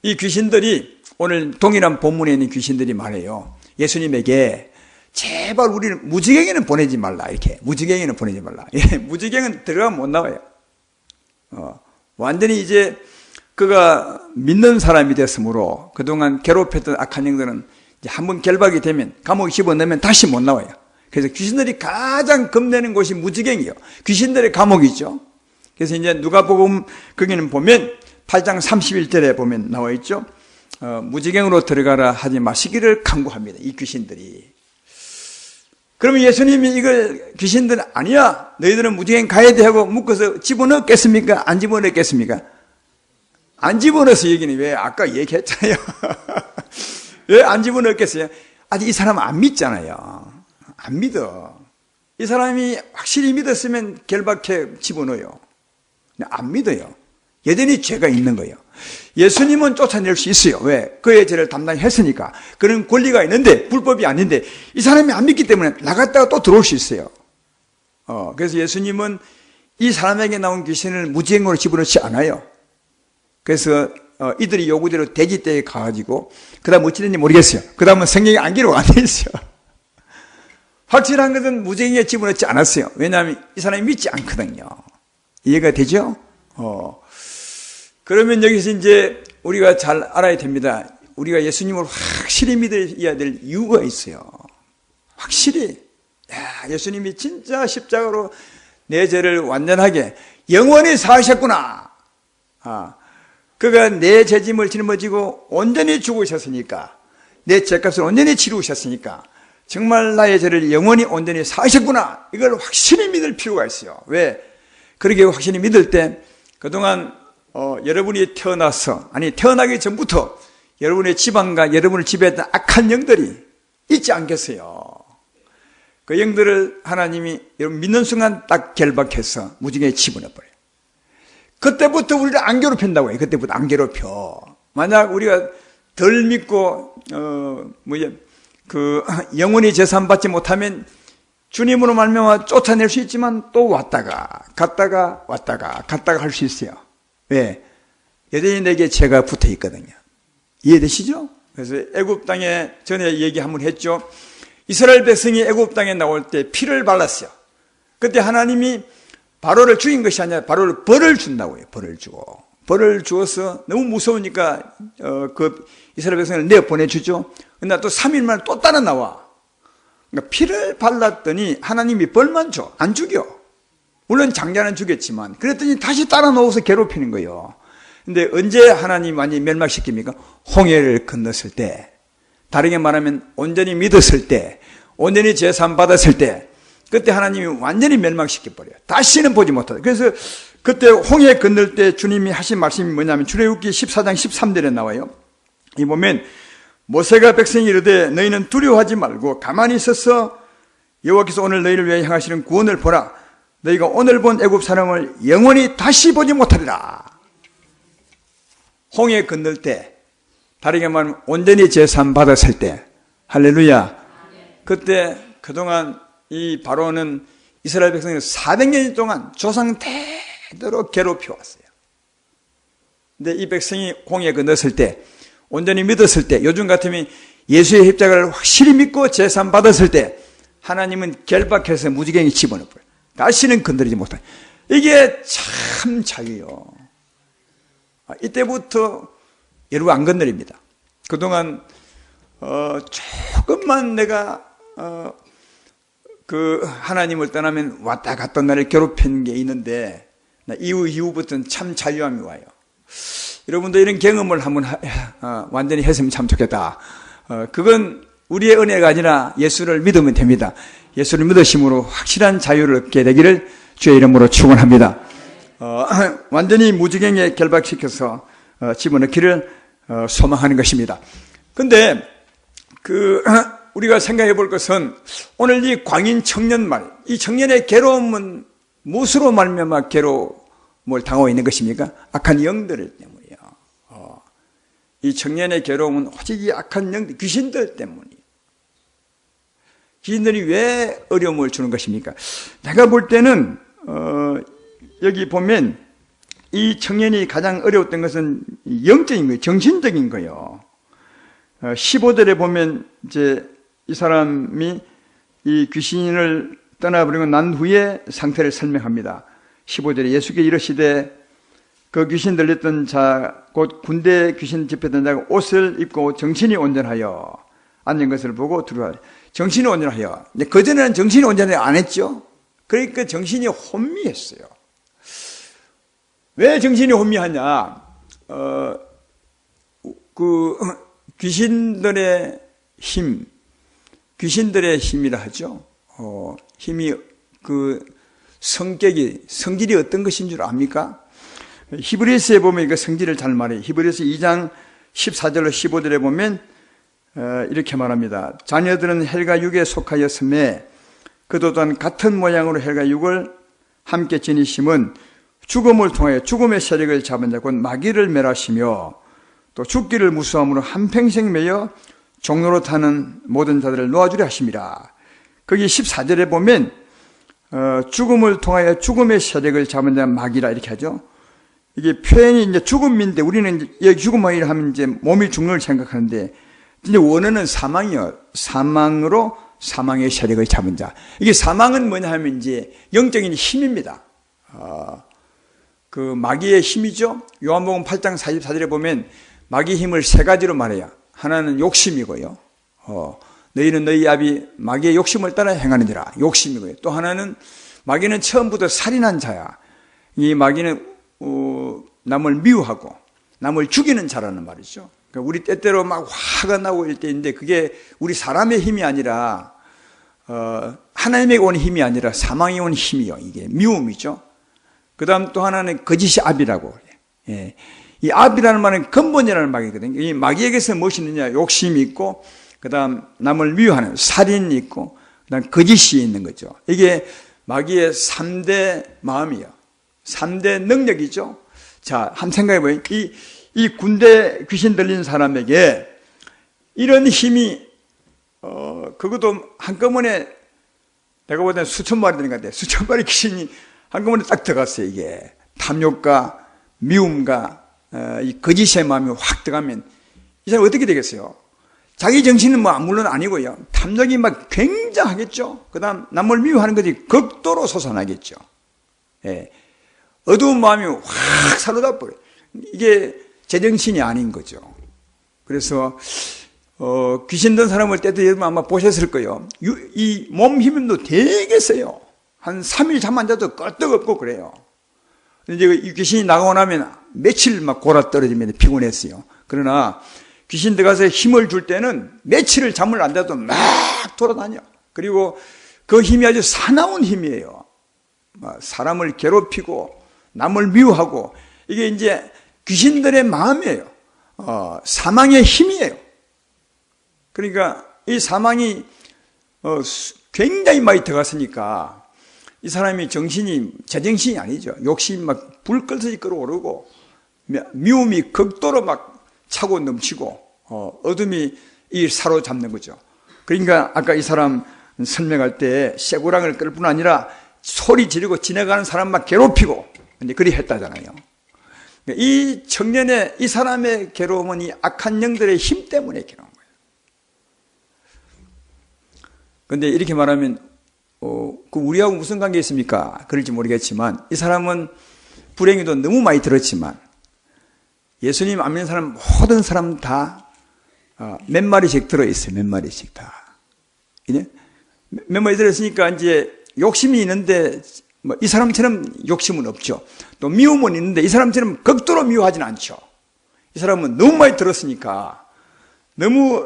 Speaker 1: 이 귀신들이 오늘 동일한 본문에 있는 귀신들이 말해요. 예수님에게 제발 우리를 무지개에는 보내지 말라. 이렇게 무지개에는 보내지 말라. 예, 무지개는 들어가면 못 나와요. 완전히 이제 그가 믿는 사람이 됐으므로 그동안 괴롭혔던 악한 영들은 이제 한번 결박이 되면 감옥에 집어넣으면 다시 못 나와요. 그래서 귀신들이 가장 겁내는 곳이 무지개이요. 귀신들의 감옥이죠. 그래서 이제 누가복음 거기는 보면 8장 31절에 보면 나와 있죠. 무지개로 들어가라 하지 마시기를 강구합니다. 이 귀신들이. 그러면 예수님이 이걸 귀신들은 아니야. 너희들은 무지개 가야 돼 하고 묶어서 집어넣겠습니까? 안 집어넣겠습니까? 안 집어넣어서 얘기는 왜 아까 얘기했잖아요. 왜 안 집어넣겠어요? 아직 이 사람은 안 믿잖아요. 안 믿어. 이 사람이 확실히 믿었으면 결박해 집어넣어요. 안 믿어요. 여전히 죄가 있는 거예요. 예수님은 쫓아낼 수 있어요. 왜? 그의 죄를 담당히 했으니까. 그런 권리가 있는데 불법이 아닌데 이 사람이 안 믿기 때문에 나갔다가 또 들어올 수 있어요. 그래서 예수님은 이 사람에게 나온 귀신을 무지행으로 집어넣지 않아요. 그래서 이들이 요구대로 대지대에 가가지고 그 다음 어찌 됐는지 모르겠어요. 그 다음은 성경에 안 기록 안 돼 있어요. 확실한 것은 무지행에 집어넣지 않았어요. 왜냐하면 이 사람이 믿지 않거든요. 이해가 되죠? 그러면 여기서 이제 우리가 잘 알아야 됩니다. 우리가 예수님을 확실히 믿어야 될 이유가 있어요. 확실히. 예수님이 진짜 십자가로 내 죄를 완전하게 영원히 사하셨구나. 그가 내 죄짐을 짊어지고 온전히 죽으셨으니까, 내 죄값을 온전히 치루셨으니까 정말 나의 죄를 영원히 온전히 사하셨구나. 이걸 확실히 믿을 필요가 있어요. 왜? 그렇게 확실히 믿을 때 그동안 여러분이 태어나기 전부터 여러분의 집안과 여러분을 지배했던 악한 영들이 있지 않겠어요? 그 영들을 하나님이 여러분 믿는 순간 딱 결박해서 무지개에 집어넣어버려요. 그때부터 우리를 안 괴롭힌다고 해요. 그때부터 안 괴롭혀. 만약 우리가 덜 믿고 영원히 제사함 받지 못하면 주님으로 말미암아 쫓아낼 수 있지만 또 갔다가 할 수 있어요. 왜? 여전히 내게 죄가 붙어 있거든요. 이해되시죠? 그래서 애굽 땅에 전에 얘기 한번 했죠. 이스라엘 백성이 애굽 땅에 나올 때 피를 발랐어요. 그때 하나님이 바로를 죽인 것이 아니라 바로를 벌을 준다고 해요. 벌을 주어서 너무 무서우니까 그 이스라엘 백성을 내보내주죠. 그러나 또 3일 만에 또 따라 나와. 그러니까 피를 발랐더니 하나님이 벌만 줘. 안 죽여. 물론 장자는 죽였지만 그랬더니 다시 따라 놓아서 괴롭히는 거예요. 근데 언제 하나님 완전히 멸망시킵니까? 홍해를 건넜을 때, 다르게 말하면 온전히 믿었을 때, 온전히 제사함 받았을 때, 그때 하나님이 완전히 멸망시켜버려요. 다시는 보지 못하다. 그래서 그때 홍해 건널 때 주님이 하신 말씀이 뭐냐면 출애굽기 14장 13절에 나와요. 이 보면 모세가 백성이 이르되 너희는 두려워하지 말고 가만히 있어서 여호와께서 오늘 너희를 위해 행하시는 구원을 보라. 너희가 오늘 본 애굽 사람을 영원히 다시 보지 못하리라. 홍해 건널 때, 다르게 말하면 온전히 제사함 받았을 때, 할렐루야. 그때 그동안 이 바로는 이스라엘 백성을 400년 동안 조상 대대로 괴롭혀 왔어요. 근데 이 백성이 홍해 건넜을 때, 온전히 믿었을 때, 요즘 같으면 예수의 십자가를 확실히 믿고 제사함 받았을 때 하나님은 결박해서 무지개에 집어넣어버려요. 다시는 건드리지 못한. 이게 참 자유요. 이때부터 여러분 안 건드립니다. 그동안 조금만 내가 그 하나님을 떠나면 왔다 갔다 나를 괴롭히는 게 있는데 이후부터는 참 자유함이 와요. 여러분도 이런 경험을 한번 완전히 했으면 참 좋겠다. 그건 우리의 은혜가 아니라 예수를 믿으면 됩니다. 예수를 믿으심으로 확실한 자유를 얻게 되기를 주의 이름으로 축원합니다. 완전히 무지경에 결박시켜서 집어넣기를 소망하는 것입니다. 근데 우리가 생각해 볼 것은 오늘 이 광인 청년 말, 이 청년의 괴로움은 무엇으로 말미암아 괴로움을 당하고 있는 것입니까? 악한 영들 때문이에요. 이 청년의 괴로움은 오직 이 악한 영들, 귀신들 때문이에요. 귀신들이 왜 어려움을 주는 것입니까? 내가 볼 때는 여기 보면 이 청년이 가장 어려웠던 것은 영적인 거예요. 정신적인 거예요. 15절에 보면 이제 이 사람이 이 귀신을 떠나버리고 난 후에 상태를 설명합니다. 15절에 예수께 이르시되 그 귀신 들렸던 자 곧 군대 귀신 집혔던 자가 옷을 입고 정신이 온전하여 앉은 것을 보고 들어와. 정신이 온전하여. 근데 그전에는 정신이 온전하여 안 했죠. 그러니까 정신이 혼미했어요. 왜 정신이 혼미하냐? 귀신들의 힘, 귀신들의 힘이라 하죠. 힘이 성질이 어떤 것인 줄 압니까? 히브리서에 보면 그 성질을 잘 말해요. 히브리서 2장 14절로 15절에 보면 이렇게 말합니다. 자녀들은 헬과 육에 속하였음에 그도 또한 같은 모양으로 헬과 육을 함께 지니심은 죽음을 통하여 죽음의 세력을 잡은 자 곧 마귀를 멸하시며 또 죽기를 무수함으로 한평생 매여 종로로 타는 모든 자들을 놓아주려 하심이라. 거기 14절에 보면 죽음을 통하여 죽음의 세력을 잡은 자 마귀라 이렇게 하죠. 이게 표현이 이제 죽음인데 우리는 이제 죽음이라 하면 이제 몸이 죽는 걸 생각하는데 이제 원어는 사망이요. 사망으로 사망의 세력을 잡은 자. 이게 사망은 뭐냐 하면 이제 영적인 힘입니다. 그 마귀의 힘이죠. 요한복음 8장 44절에 보면 마귀의 힘을 세 가지로 말해요. 하나는 욕심이고요. 너희는 너희 아비 마귀의 욕심을 따라 행하느니라. 욕심이고요. 또 하나는 마귀는 처음부터 살인한 자야. 이 마귀는 남을 미워하고 남을 죽이는 자라는 말이죠. 그러니까 우리 때때로 막 화가 나고 이럴 때인데 그게 우리 사람의 힘이 아니라 하나님에게 온 힘이 아니라 사망이 온 힘이요. 이게 미움이죠. 그 다음 또 하나는 거짓이 압이라고. 예. 이 압이라는 말은 근본이라는 말이거든요. 이 마귀에게서 무엇이 있느냐? 욕심이 있고, 그 다음 남을 미워하는 살인이 있고, 그 다음 거짓이 있는 거죠. 이게 마귀의 3대 마음이에요. 3대 능력이죠. 자, 한번 생각해봐요. 이 군대 귀신 들린 사람에게 이런 힘이, 그것도 한꺼번에 내가 보기엔 수천 마리 되는 것 같아요. 수천 마리 귀신이 한꺼번에 딱 들어갔어요, 이게. 탐욕과 미움과 이 거짓의 마음이 확 들어가면 이 사람 어떻게 되겠어요? 자기 정신은 물론 아니고요. 탐욕이 막 굉장하겠죠. 그 다음 남을 미워하는 것이 극도로 솟아나겠죠. 예. 어두운 마음이 확 사로잡아 버려요. 이게 제정신이 아닌 거죠. 그래서 귀신 든 사람을 때도 여러분 아마 보셨을 거예요. 이 몸 힘도 되게 세요. 한 3일 잠 안 자도 끄떡없고 그래요. 이제 이 귀신이 나가고 나면 며칠 막 골아 떨어지면 피곤했어요. 그러나 귀신 들어가서 힘을 줄 때는 며칠을 잠을 안 자도 막 돌아다녀. 그리고 그 힘이 아주 사나운 힘이에요. 사람을 괴롭히고 남을 미워하고 이게 이제 귀신들의 마음이에요. 사망의 힘이에요. 그러니까 이 사망이 굉장히 많이 들어갔으니까 이 사람이 정신이 제정신이 아니죠. 욕심이 막 불끈히 끌어오르고 미움이 극도로 막 차고 넘치고 어둠이 이 사로잡는 거죠. 그러니까 아까 이 사람 설명할 때 쇠고랑을 끌 뿐 아니라 소리 지르고 지나가는 사람만 괴롭히고 이제 그리 했다잖아요. 이 청년의 이 사람의 괴로움은 이 악한 영들의 힘 때문에 괴로운 거예요. 그런데 이렇게 말하면 우리하고 무슨 관계 있습니까? 그럴지 모르겠지만 이 사람은 불행히도 너무 많이 들었지만 예수님 안 믿는 사람 모든 사람 다 몇 마리씩 들어있어요. 몇 마리씩 다. 몇 마리 들었으니까 이제 욕심이 있는데 이 사람처럼 욕심은 없죠. 또 미움은 있는데 이 사람처럼 극도로 미워하진 않죠. 이 사람은 너무 많이 들었으니까 너무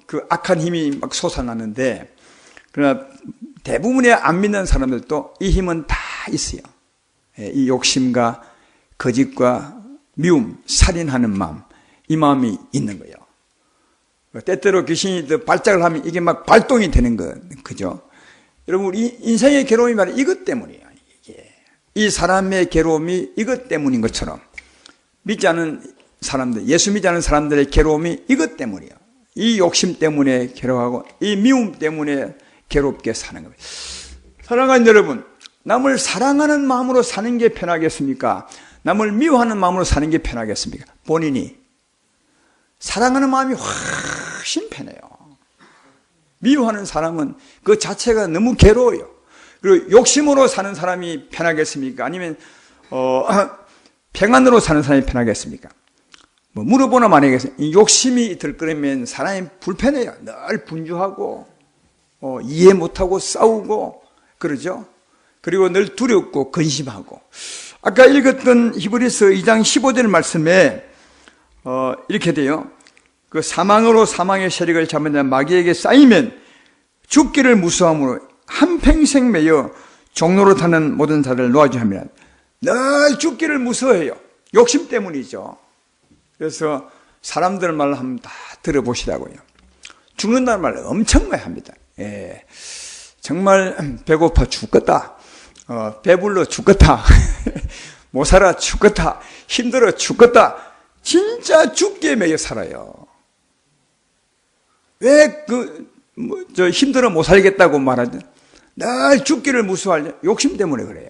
Speaker 1: 그 악한 힘이 막 솟아나는데, 그러나 대부분의 안 믿는 사람들도 이 힘은 다 있어요. 이 욕심과 거짓과 미움, 살인하는 마음, 이 마음이 있는 거예요. 때때로 귀신이 발작을 하면 이게 막 발동이 되는 그죠? 여러분, 우리 인생의 괴로움이 말이야 이것 때문이에요. 이 사람의 괴로움이 이것 때문인 것처럼 믿지 않은 사람들, 예수 믿지 않은 사람들의 괴로움이 이것 때문이에요. 이 욕심 때문에 괴로워하고 이 미움 때문에 괴롭게 사는 겁니다. 사랑하는 여러분, 남을 사랑하는 마음으로 사는 게 편하겠습니까? 남을 미워하는 마음으로 사는 게 편하겠습니까? 본인이 사랑하는 마음이 훨씬 편해요. 미워하는 사람은 그 자체가 너무 괴로워요. 그리고 욕심으로 사는 사람이 편하겠습니까? 아니면 평안으로 사는 사람이 편하겠습니까? 물어보나 말하겠습니까? 욕심이 들끓으면 사람이 불편해요. 늘 분주하고 이해 못하고 싸우고 그러죠. 그리고 늘 두렵고 근심하고. 아까 읽었던 히브리서 2장 15절 말씀에 이렇게 돼요. 그 사망으로 사망의 세력을 잡은 자 마귀에게 쌓이면 죽기를 무서워함으로 한평생 매여 종로로 타는 모든 자를 놓아주려 합니다. 늘 죽기를 무서워해요. 욕심 때문이죠. 그래서 사람들 말 한번 다 들어보시라고요. 죽는다는 말을 엄청 많이 합니다. 예. 정말 배고파 죽겠다. 배불러 죽겠다. 못 살아 죽겠다. 힘들어 죽겠다. 진짜 죽기에 매여 살아요. 왜 힘들어 못 살겠다고 말하죠? 늘 죽기를 무서워하죠. 욕심 때문에 그래요.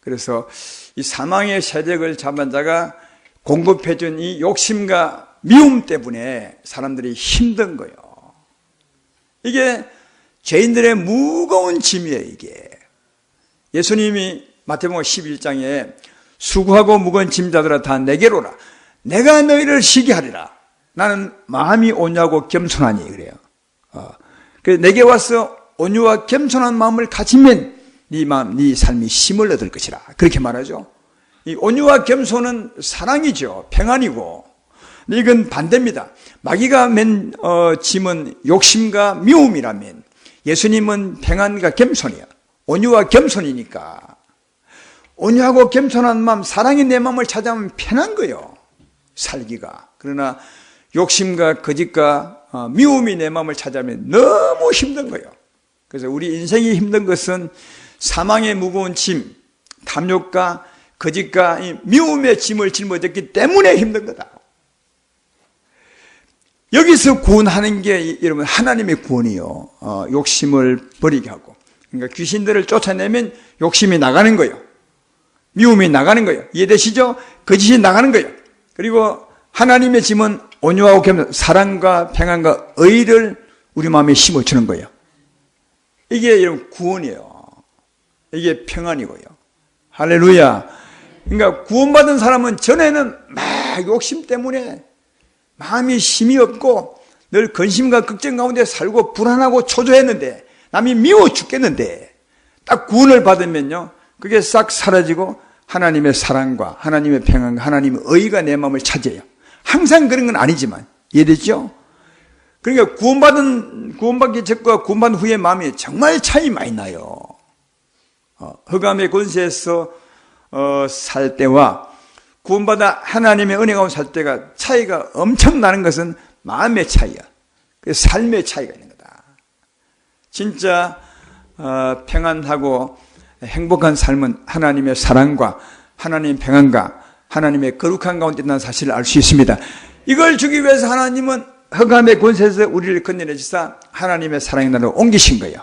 Speaker 1: 그래서 이 사망의 세력을 잡은 자가 공급해준 이 욕심과 미움 때문에 사람들이 힘든 거예요. 이게 죄인들의 무거운 짐이에요, 이게. 예수님이 마태복음 11장에 수고하고 무거운 짐자들아 다 내게로라. 내가 너희를 쉬게 하리라. 나는 마음이 온유하고 겸손하니 그래요. 그래서 내게 와서 온유와 겸손한 마음을 가지면 네 마음, 네 삶이 힘을 얻을 것이라. 그렇게 말하죠. 이 온유와 겸손은 사랑이죠. 평안이고. 근데 이건 반대입니다. 마귀가 맨 짐은 욕심과 미움이라면 예수님은 평안과 겸손이야. 온유와 겸손이니까. 온유하고 겸손한 마음, 사랑이 내 마음을 찾아오면 편한 거예요. 살기가. 그러나 욕심과 거짓과 미움이 내 마음을 찾아오면 너무 힘든 거예요. 그래서 우리 인생이 힘든 것은 사망의 무거운 짐, 탐욕과 거짓과 미움의 짐을 짊어졌기 때문에 힘든 거다. 여기서 구원하는 게 여러분 하나님의 구원이요. 욕심을 버리게 하고. 그러니까 귀신들을 쫓아내면 욕심이 나가는 거예요. 미움이 나가는 거예요. 이해되시죠? 거짓이 나가는 거예요. 그리고 하나님의 짐은 온유하고 겸손, 사랑과 평안과 의를 우리 마음에 심어주는 거예요. 이게 여러분 구원이에요. 이게 평안이고요. 할렐루야. 그러니까 구원받은 사람은 전에는 막 욕심 때문에 마음이 힘이 없고 늘 근심과 걱정 가운데 살고 불안하고 초조했는데 남이 미워 죽겠는데 딱 구원을 받으면요 그게 싹 사라지고 하나님의 사랑과 하나님의 평안과 하나님의 의가 내 마음을 차지해요. 항상 그런 건 아니지만 이해되죠? 그러니까 구원받기 전과 구원받은 후의 마음이 정말 차이 많이 나요. 흑암의 권세에서 살 때와 구원받아 하나님의 은혜 가운데 살 때가 차이가 엄청 나는 것은 마음의 차이야. 그래서 삶의 차이가 있는 거다. 진짜 평안하고 행복한 삶은 하나님의 사랑과 하나님의 평안과 하나님의 거룩한 가운데 있다는 사실을 알 수 있습니다. 이걸 주기 위해서 하나님은 흑암의 권세에서 우리를 건져내 주사 하나님의 사랑의 나라로 옮기신 거예요.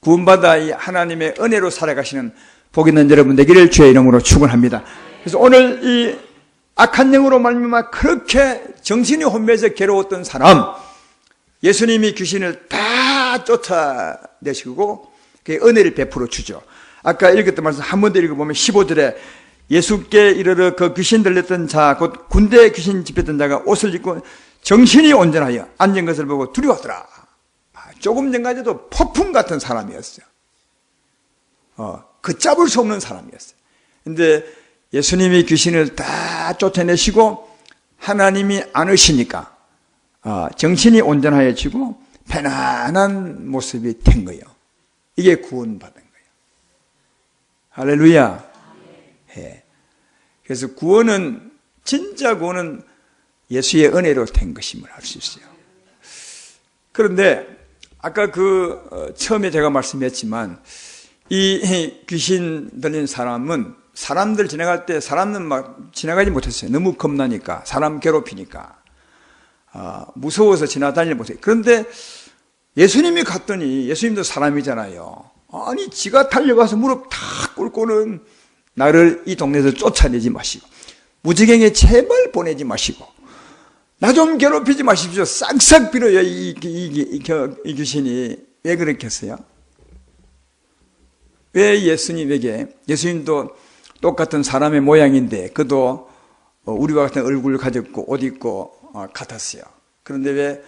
Speaker 1: 구원받아 이 하나님의 은혜로 살아가시는 복 있는 여러분 되기를 주의 이름으로 축원합니다. 그래서 오늘 이 악한 영으로 말미암아 그렇게 정신이 혼미해서 괴로웠던 사람, 예수님이 귀신을 다 다 쫓아내시고 그 은혜를 베풀어 주죠. 아까 읽었던 말씀 한 번 더 읽어보면 15절에 예수께 이르러 그 귀신 들렸던 자, 곧 군대에 귀신 집혔던 자가 옷을 입고 정신이 온전하여 앉은 것을 보고 두려워하더라. 조금 전까지도 폭풍 같은 사람이었어요. 걷잡을 수 없는 사람이었어요. 근데 예수님이 귀신을 다 쫓아내시고 하나님이 안으시니까 정신이 온전하여지고 편안한 모습이 된 거예요. 이게 구원받은 거예요. 할렐루야. 예. 그래서 구원은, 진짜 구원은 예수의 은혜로 된 것임을 알 수 있어요. 그런데 아까 처음에 제가 말씀했지만 이 귀신 들린 사람은 사람들 지나갈 때 사람은 막 지나가지 못했어요. 너무 겁나니까, 사람 괴롭히니까. 무서워서 지나다니지 못해요. 그런데 예수님이 갔더니, 예수님도 사람이잖아요. 아니, 지가 달려가서 무릎 탁 꿇고는 나를 이 동네에서 쫓아내지 마시고, 무지경에 제발 보내지 마시고, 나 좀 괴롭히지 마십시오. 싹싹 빌어요, 이 귀신이. 왜 그렇게 했어요? 왜 예수님도 똑같은 사람의 모양인데, 그도 우리와 같은 얼굴을 가졌고, 옷 입고, 같았어요. 그런데 왜,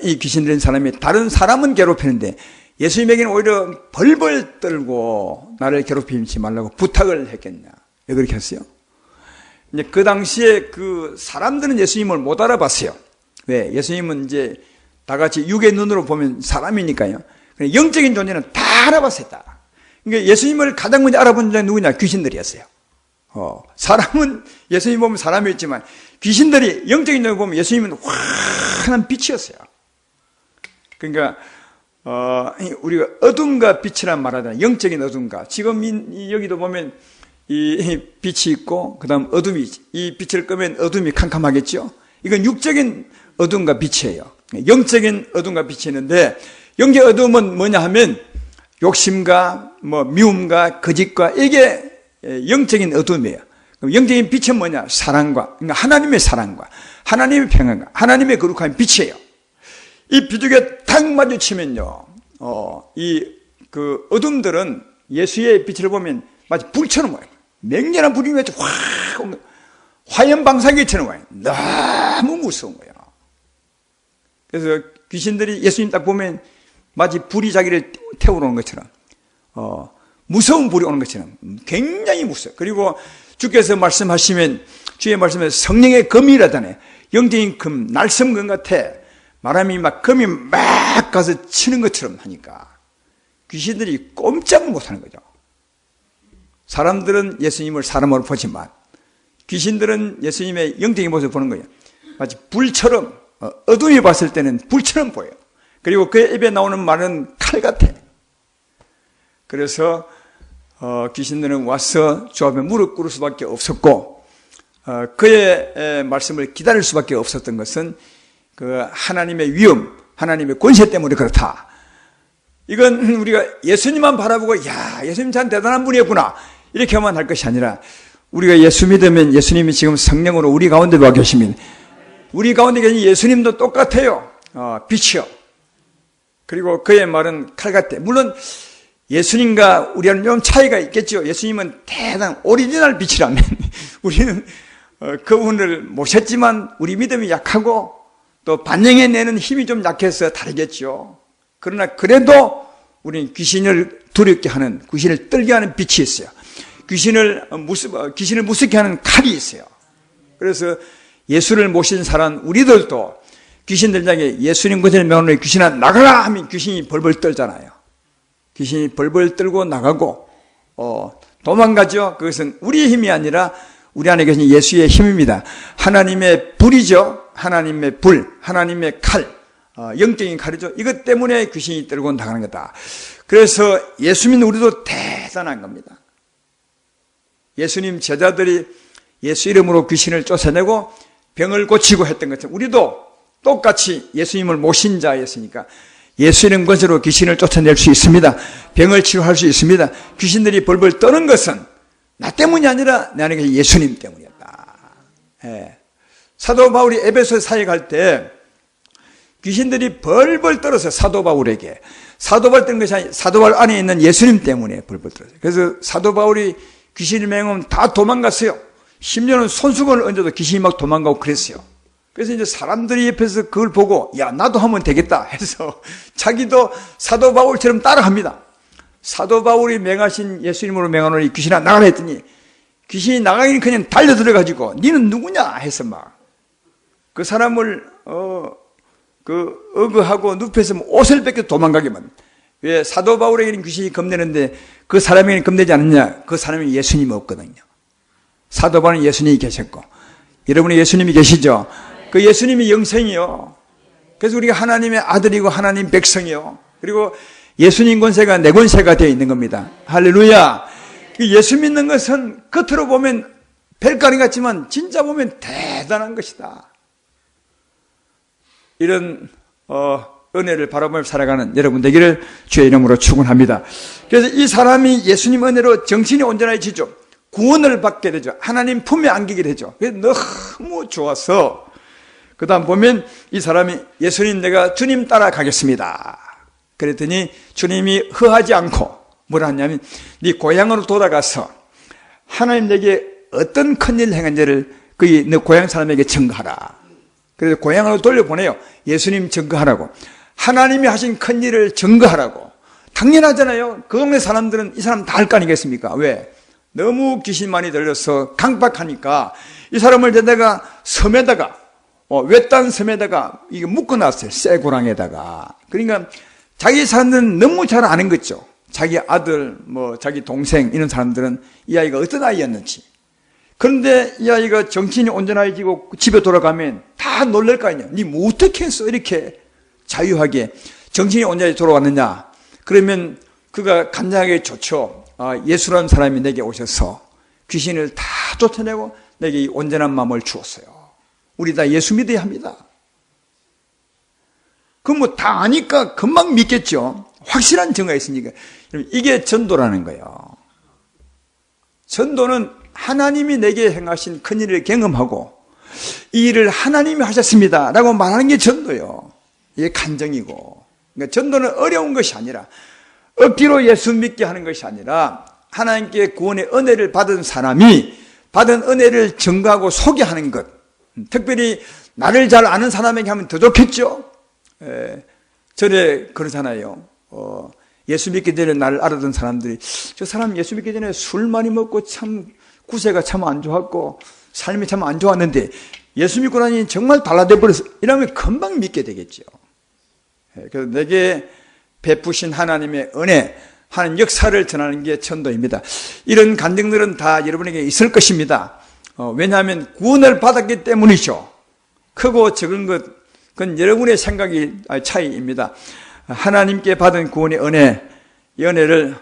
Speaker 1: 이 귀신 들린 사람이 다른 사람은 괴롭히는데, 예수님에게는 오히려 벌벌 떨고 나를 괴롭히지 말라고 부탁을 했겠냐. 왜 그렇게 했어요? 이제 그 당시에 사람들은 예수님을 못 알아봤어요. 왜? 예수님은 이제 다 같이 육의 눈으로 보면 사람이니까요. 영적인 존재는 다 알아봤어요. 다. 그러니까 예수님을 가장 먼저 알아본 자는 누구냐? 귀신들이었어요. 사람은 예수님 보면 사람이었지만 귀신들이 영적인 존재 보면 예수님은 환한 빛이었어요. 그러니까 우리가 어둠과 빛이란 말하잖아요. 영적인 어둠과. 지금 여기도 보면 이 빛이 있고, 그 다음 어둠이 있지. 이 빛을 끄면 어둠이 캄캄하겠죠? 이건 육적인 어둠과 빛이에요. 영적인 어둠과 빛이 있는데, 영적 어둠은 뭐냐 하면, 욕심과, 미움과, 거짓과, 이게 영적인 어둠이에요. 그럼 영적인 빛은 뭐냐? 사랑과, 그러니까 하나님의 사랑과, 하나님의 평안과, 하나님의 거룩한 빛이에요. 이 비둘기가 딱 마주치면요, 어둠들은 예수의 빛을 보면 마치 불처럼 와요. 맹렬한 불이 마치 화염방사기처럼 와요. 너무 무서운 거예요. 그래서 귀신들이 예수님 딱 보면 마치 불이 자기를 태우러 오는 것처럼, 무서운 불이 오는 것처럼 굉장히 무서워요. 그리고 주께서 말씀하시면, 주의 말씀에 성령의 검이라잖아요. 영적인 검, 날섬검 같아. 말하면 금이 막 가서 치는 것처럼 하니까 귀신들이 꼼짝 못하는 거죠. 사람들은 예수님을 사람으로 보지만 귀신들은 예수님의 영적인 모습을 보는 거예요. 마치 불처럼, 어둠이 봤을 때는 불처럼 보여요. 그리고 그의 입에 나오는 말은 칼 같아. 그래서 귀신들은 와서 주 앞에 무릎 꿇을 수밖에 없었고, 그의 말씀을 기다릴 수밖에 없었던 것은 하나님의 위엄, 하나님의 권세 때문에 그렇다. 이건 우리가 예수님만 바라보고, 야, 예수님 참 대단한 분이었구나, 이렇게만 할 것이 아니라, 우리가 예수 믿으면 예수님이 지금 성령으로 우리 가운데 와 계시면, 우리 가운데 계신 예수님도 똑같아요. 빛이요. 그리고 그의 말은 칼 같아. 물론 예수님과 우리는 좀 차이가 있겠죠. 예수님은 대단한 오리지널 빛이라면, 우리는 그분을 모셨지만 우리 믿음이 약하고 또 반영해내는 힘이 좀 약해서 다르겠죠. 그러나 그래도 우리는 귀신을 두렵게 하는, 귀신을 떨게 하는 빛이 있어요. 귀신을 무섭게 하는 칼이 있어요. 그래서 예수를 모신 사람 우리들도 귀신들 장에 예수님 것을 명하는 귀신아 나가라 하면 귀신이 벌벌 떨잖아요. 귀신이 벌벌 떨고 나가고 도망가죠. 그것은 우리의 힘이 아니라 우리 안에 계신 예수의 힘입니다. 하나님의 불이죠. 하나님의 불, 하나님의 칼, 영적인 칼이죠. 이것 때문에 귀신이 떨고 나가는 거다. 그래서 예수 믿는 우리도 대단한 겁니다. 예수님 제자들이 예수 이름으로 귀신을 쫓아내고 병을 고치고 했던 것처럼 우리도 똑같이 예수님을 모신 자였으니까 예수 이름 권세로 귀신을 쫓아낼 수 있습니다. 병을 치료할 수 있습니다. 귀신들이 벌벌 떠는 것은 나 때문이 아니라 내 안에 계신 예수님 때문이었다. 예. 사도 바울이 에베소 사에 갈 때 귀신들이 벌벌 떨어서 사도 바울에게. 사도 바울 뜬 것이 아니라 사도 바울 안에 있는 예수님 때문에 벌벌 떨어요. 그래서 사도 바울이 귀신이 맹하면 다 도망갔어요. 심지어는 손수건을 얹어도 귀신이 막 도망가고 그랬어요. 그래서 이제 사람들이 옆에서 그걸 보고 야 나도 하면 되겠다 해서 자기도 사도 바울처럼 따라합니다. 사도 바울이 맹하신 예수님으로 맹하노니 귀신아 나가라 했더니 귀신이 나가긴 그냥 달려들어가지고 니는 누구냐 해서 막 그 사람을 어그하고 눕혀서 옷을 뺏겨 도망가게만. 왜 사도 바울에게는 귀신이 겁내는데 그 사람에게는 겁내지 않느냐? 그 사람이 예수님이 없거든요. 사도 바울은 예수님이 계셨고 여러분이 예수님이 계시죠? 그 예수님이 영생이요. 그래서 우리가 하나님의 아들이고 하나님 백성이요. 그리고 예수님 권세가 내 권세가 되어 있는 겁니다. 할렐루야. 예수 믿는 것은 겉으로 보면 별거리 같지만 진짜 보면 대단한 것이다. 이런 은혜를 바라보며 살아가는 여러분 되기를 주의 이름으로 축원합니다. 그래서 이 사람이 예수님 은혜로 정신이 온전해지죠. 구원을 받게 되죠. 하나님 품에 안기게 되죠. 그래서 너무 좋아서 그 다음 보면 이 사람이 예수님 내가 주님 따라가겠습니다. 그랬더니 주님이 허하지 않고 뭐라 하냐면 네 고향으로 돌아가서 하나님 내게 어떤 큰일 행한지를 너 고향 사람에게 증거하라. 그래서 고향으로 돌려보내요. 예수님 증거하라고. 하나님이 하신 큰일을 증거하라고. 당연하잖아요. 그 동네 사람들은 이 사람 다 할 거 아니겠습니까? 왜? 너무 귀신 많이 들려서 강박하니까 이 사람을 데다가 섬에다가 외딴 섬에다가 이게 묶어놨어요. 쇠고랑에다가. 그러니까 자기 사람들은 너무 잘 아는 거죠. 자기 아들, 자기 동생 이런 사람들은 이 아이가 어떤 아이였는지. 그런데 이 아이가 정신이 온전해지고 집에 돌아가면 다 놀랄 거 아니냐. 니 뭐 어떻게 했어? 이렇게 자유하게 정신이 온전히 돌아왔느냐. 그러면 그가 간장하게 좋죠. 예수라는 사람이 내게 오셔서 귀신을 다 쫓아내고 내게 이 온전한 마음을 주었어요. 우리 다 예수 믿어야 합니다. 그럼 뭐 다 아니까 금방 믿겠죠. 확실한 증거가 있으니까. 이게 전도라는 거예요. 전도는 하나님이 내게 행하신 큰일을 경험하고 이 일을 하나님이 하셨습니다 라고 말하는 게 전도예요. 이게 간정이고. 그러니까 전도는 어려운 것이 아니라 억지로 예수 믿게 하는 것이 아니라 하나님께 구원의 은혜를 받은 사람이 받은 은혜를 증거하고 소개하는 것. 특별히 나를 잘 아는 사람에게 하면 더 좋겠죠. 전에 그러잖아요. 예수 믿기 전에 나를 알아던 사람들이 저 사람 예수 믿기 전에 술 많이 먹고 참 구세가 참 안 좋았고 삶이 참 안 좋았는데 예수 믿고 나니 정말 달라져 버렸어. 이러면 금방 믿게 되겠죠. 그래서 내게 베푸신 하나님의 은혜, 하는 역사를 전하는 게 전도입니다. 이런 간증들은 다 여러분에게 있을 것입니다. 왜냐하면 구원을 받았기 때문이죠. 크고 적은 것, 그건 여러분의 생각이 차이입니다. 하나님께 받은 구원의 은혜, 이 은혜를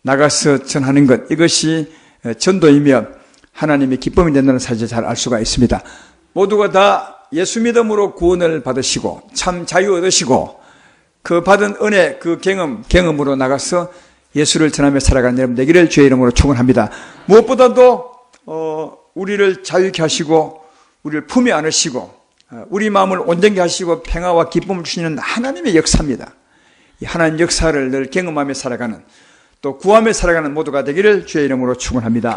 Speaker 1: 나가서 전하는 것, 이것이 전도이며 하나님의 기쁨이 된다는 사실을 잘 알 수가 있습니다. 모두가 다 예수 믿음으로 구원을 받으시고 참 자유 얻으시고 그 받은 은혜, 그 경험으로 나가서 예수를 전하며 살아가는 여러분 되기를 주의 이름으로 축원합니다. 무엇보다도 우리를 자유케 하시고 우리를 품에 안으시고 우리 마음을 온전케 하시고 평화와 기쁨을 주시는 하나님의 역사입니다. 이 하나님 역사를 늘 경험하며 살아가는 또 구하며 살아가는 모두가 되기를 주의 이름으로 축원합니다.